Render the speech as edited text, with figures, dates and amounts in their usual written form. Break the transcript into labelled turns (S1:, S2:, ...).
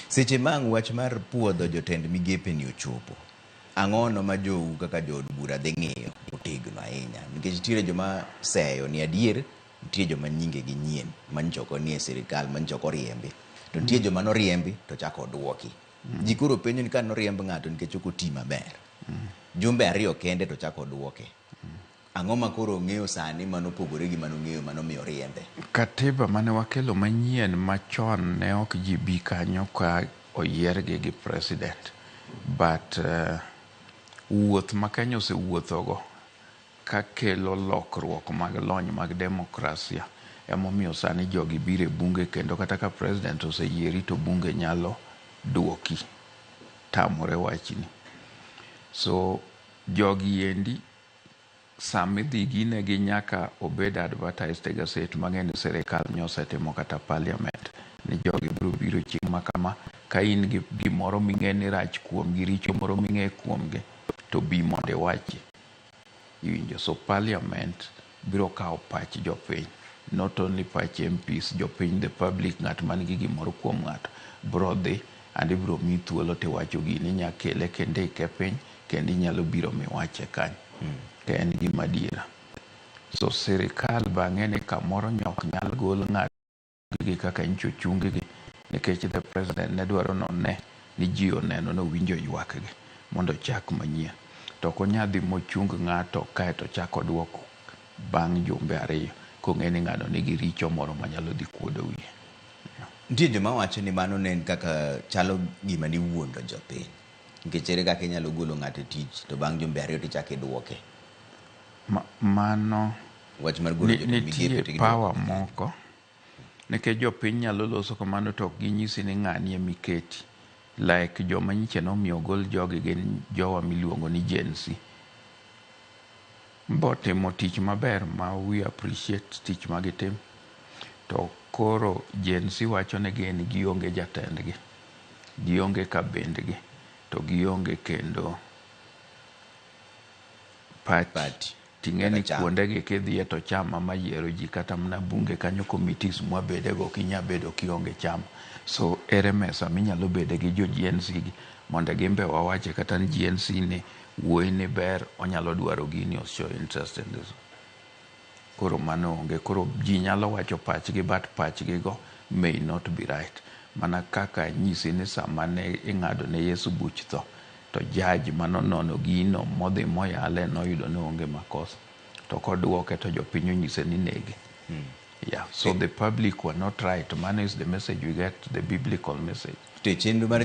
S1: Seche mang wach mar puodho jotend migepe ni ochopo, ang'ono ma jou kaka jood bura dhi ng'iyo otegno ahinya, nikech nitiere joma seyo ni adier, nitie joma nyinge gi nyien manchoko nie sirikal manchoko riembi, to nitie joma noriembi to chako duoki. Ji koro penjo ni ka noriemb ng'ato nikech ok oti maber, jumbe ariyo kende to chako duoke. Ang'o ma koro ng'eyo sani manopogore gi manong'eyo manomiyo riembe?
S2: Katiba mane wakelo manyien machon ne ok ji bi kanyo ka oyiergi gi president, but wuoth ma Kenya osewuothogo ka kelo lokruok mag lony mag demokrasia emomiyo sani jogi biro e bunge, kendo kata ka president oseyieri to bunge nyalo duoki tamore wachni. So jogi endi sami dhi ginegi nyaka obed advertised e gaset mang'eni sirikal nyosetimo kata parliament ni jogi biro biro chieng' ma kama, ka in gi gimoro ming'e ni rach kuomgi, richo moro ming'e kuomgi, to bi mondo iwachi. Iwinjo? So parliament biro kawo pach jopiny, not only pach MPs, jopiny, the public, ng'at man gi gimoro kuom ng'ato biro dhi and ibiro mi thuolo tiwacho gini, inya kele kendo ike piny kendo inyalo biro miwache kanyo. Ka en gima adiera. So sirikal bang'e ni kamoro nyok nyal gol ng'atgi kaka ncho chunggi, nikech the president ne dwaro none ni ji oneno no winjo ywak gi mondo chak manyien. To konyadhi mochung ng'ato kae to chako duoko bang' jumbe ariyo kong'e ni ng'ano nigi richo moro manyalo dhi kuodo wiye.
S1: Nitie joma wacho ni mano ne en kaka chalo gima ni wuondo jopiny, nikech ere kaka inyalo golo ng'ato e tich to bang' jumbe ariyo tichako iduoke.
S2: Mano
S1: Wach mar golo jotend migepe
S2: nitie power moko, nikech jopiny nyalo loso kamano to ok ginyisi ni ng'ani emiketi. Like joma nyiche nomiyo gol jogi gin jowa miluongo ni Gen Z. Botimo tich maber ma we appreciate tich magitim. To koro Gen Z wacho ni gin gionge jatendgi, gionge kabindgi, to gionge kendo party. Ting'eni kuondegi kidhiye to chama mayiero ji, kata mna bunge kanyo committees mwabedego kinya bedo kionge chama. So ere mesa minyalo bede gi jo Gen Z gi mondo gimbe wawache kata ni Gen Z ni wuoyi ni ber, onyalo dwaro gini, o show interest in this. Koro mano onge, koro ji nyalo wacho pachgi, but pachgi go may not be right. Mana kaka nyisi ni sama ne ing'ado ne Yesu buch tho, to judge manonono gino modhi moyale noyudo ni onge makosa, to koduoke to jopiny onyise ni nege. Yeah, so the public were not right. Man is the message we get, the biblical message.
S1: Chenro mar